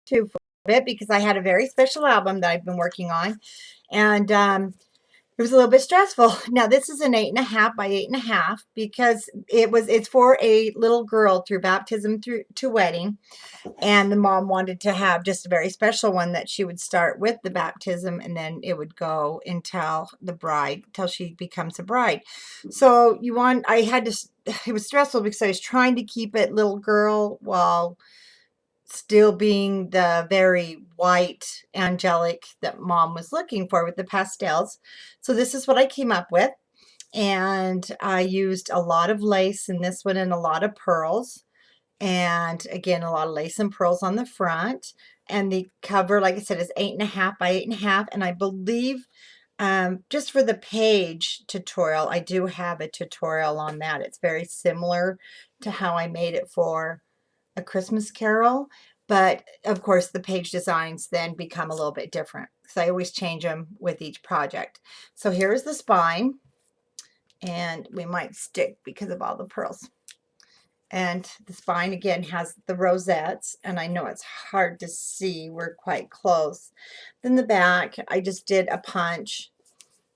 too for a bit because I had a very special album that I've been working on, and it was a little bit stressful. Now this is an 8.5 by 8.5 because it's for a little girl through baptism through to wedding, and the mom wanted to have just a very special one that she would start with the baptism and then it would go till she becomes a bride. So it was stressful because I was trying to keep it little girl while still being the very white angelic that mom was looking for with the pastels. So this is what I came up with. And I used a lot of lace in this one and a lot of pearls. And again, a lot of lace and pearls on the front. And the cover, like I said, is 8.5 by 8.5. And I believe just for the page tutorial, I do have a tutorial on that. It's very similar to how I made it for A Christmas Carol. But of course, the page designs then become a little bit different because I always change them with each project. So here's the spine. And we might stick because of all the pearls. And the spine again has the rosettes, and I know it's hard to see, we're quite close. Then the back, I just did a punch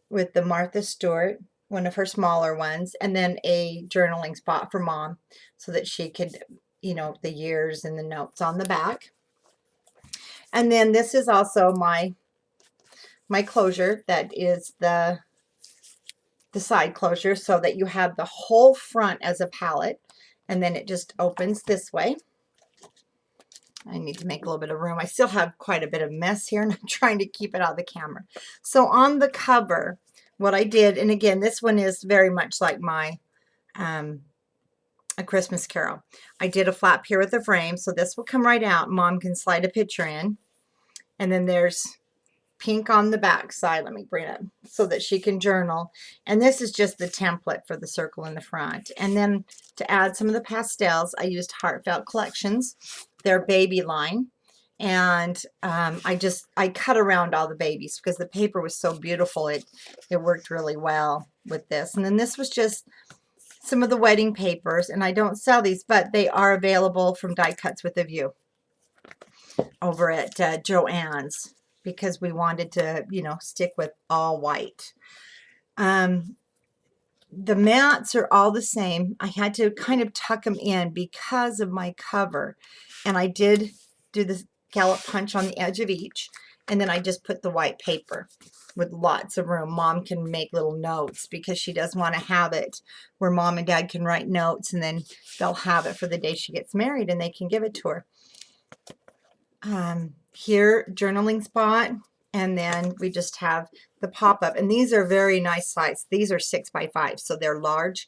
with the Martha Stewart, one of her smaller ones, and then a journaling spot for mom so that she could, the years and the notes on the back. And then this is also my closure, that is the side closure, so that you have the whole front as a palette. And then it just opens this way. I need to make a little bit of room. I still have quite a bit of mess here, and I'm trying to keep it out of the camera. So on the cover, what I did, and again, this one is very much like my A Christmas Carol. I did a flap here with a frame, so this will come right out. Mom can slide a picture in. And then there's pink on the back side. Let me bring it up so that she can journal. And this is just the template for the circle in the front. And then to add some of the pastels, I used Heartfelt Collections, their baby line. And I cut around all the babies because the paper was so beautiful. It worked really well with this. And then this was just some of the wedding papers. And I don't sell these, but they are available from Die Cuts with a View over at Joann's, because we wanted to, stick with all white. The mats are all the same. I had to kind of tuck them in because of my cover. And I did do the scallop punch on the edge of each. And then I just put the white paper with lots of room. Mom can make little notes because she does want to have it where mom and dad can write notes, and then they'll have it for the day she gets married and they can give it to her. Here, journaling spot, and then we just have the pop-up, and these are very nice size. These are 6 by 5, so they're large,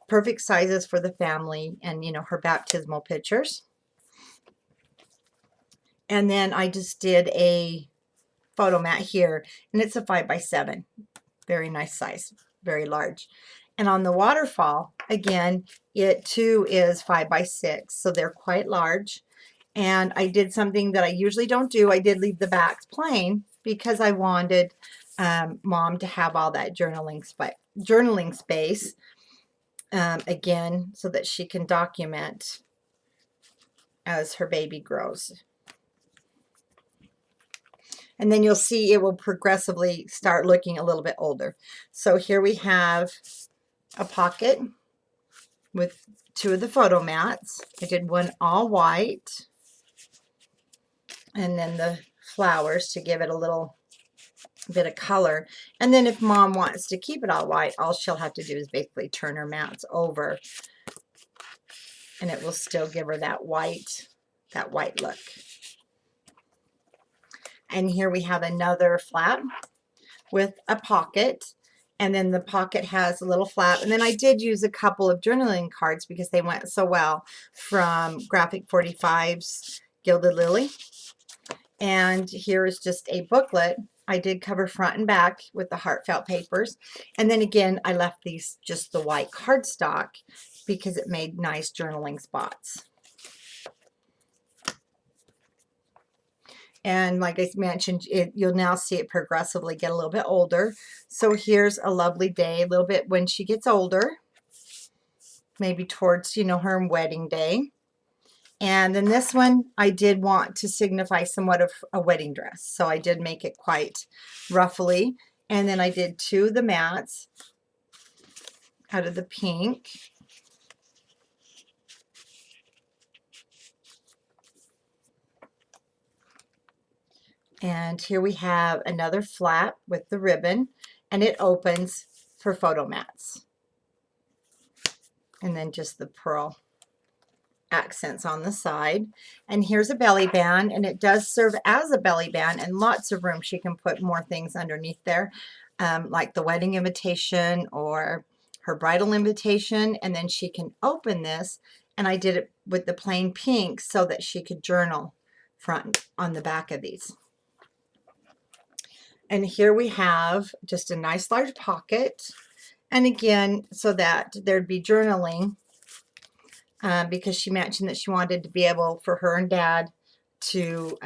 perfect sizes for the family, and her baptismal pictures. And then I just did a photo mat here, and it's a 5 by 7, very nice size, very large. And on the waterfall, again, it too is 5 by 6, so they're quite large. And I did something that I usually don't do. I did leave the backs plain because I wanted mom to have all that journaling space again, so that she can document as her baby grows. And then you'll see it will progressively start looking a little bit older. So here we have a pocket with 2 of the photo mats. I did one all white, and then the flowers to give it a little bit of color. And then if mom wants to keep it all white, all she'll have to do is basically turn her mats over, and it will still give her that white look. And here we have another flap with a pocket, and then the pocket has a little flap. And then I did use a couple of journaling cards because they went so well from Graphic 45's Gilded Lily. And here is just a booklet. I did cover front and back with the heartfelt papers. And then again, I left these just the white cardstock because it made nice journaling spots. And like I mentioned, you'll now see it progressively get a little bit older. So here's a lovely day, a little bit when she gets older, maybe towards, her wedding day. And then this one, I did want to signify somewhat of a wedding dress. So I did make it quite ruffly. And then I did 2 of the mats out of the pink. And here we have another flap with the ribbon, and it opens for photo mats. And then just the pearl accents on the side. And here's a belly band, and it does serve as a belly band, and lots of room. She can put more things underneath there, like the wedding invitation or her bridal invitation. And then she can open this, and I did it with the plain pink so that she could journal front on the back of these. And here we have just a nice large pocket, and again, so that there'd be journaling, because she mentioned that she wanted to be able for her and Dad to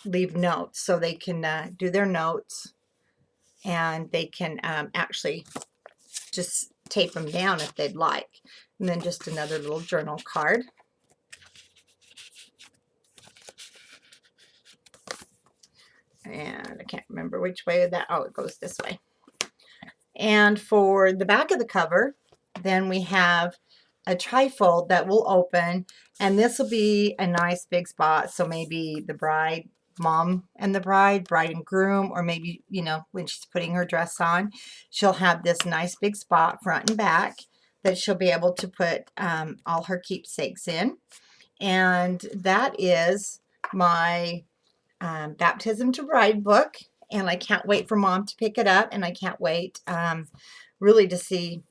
leave notes, so they can do their notes, and they can actually just tape them down if they'd like. And then just another little journal card. And I can't remember which way that, oh, it goes this way. And for the back of the cover, then we have a trifold that will open, and this will be a nice big spot. So maybe the bride, mom and the bride and groom, or maybe, you know, when she's putting her dress on, she'll have this nice big spot front and back that she'll be able to put all her keepsakes in. And that is my Baptism to Bride book, and I can't wait for Mom to pick it up, and I can't wait really to see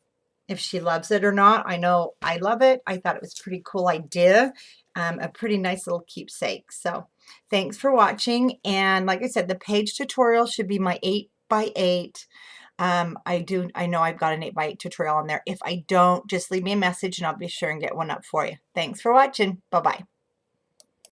if she loves it or not. I know I love it. I thought it was a pretty cool idea, a pretty nice little keepsake. So thanks for watching, and like I said, the page tutorial should be my 8x8. I know I've got an 8x8 tutorial on there. If I don't, just leave me a message and I'll be sure and get one up for you. Thanks for watching. Bye-bye.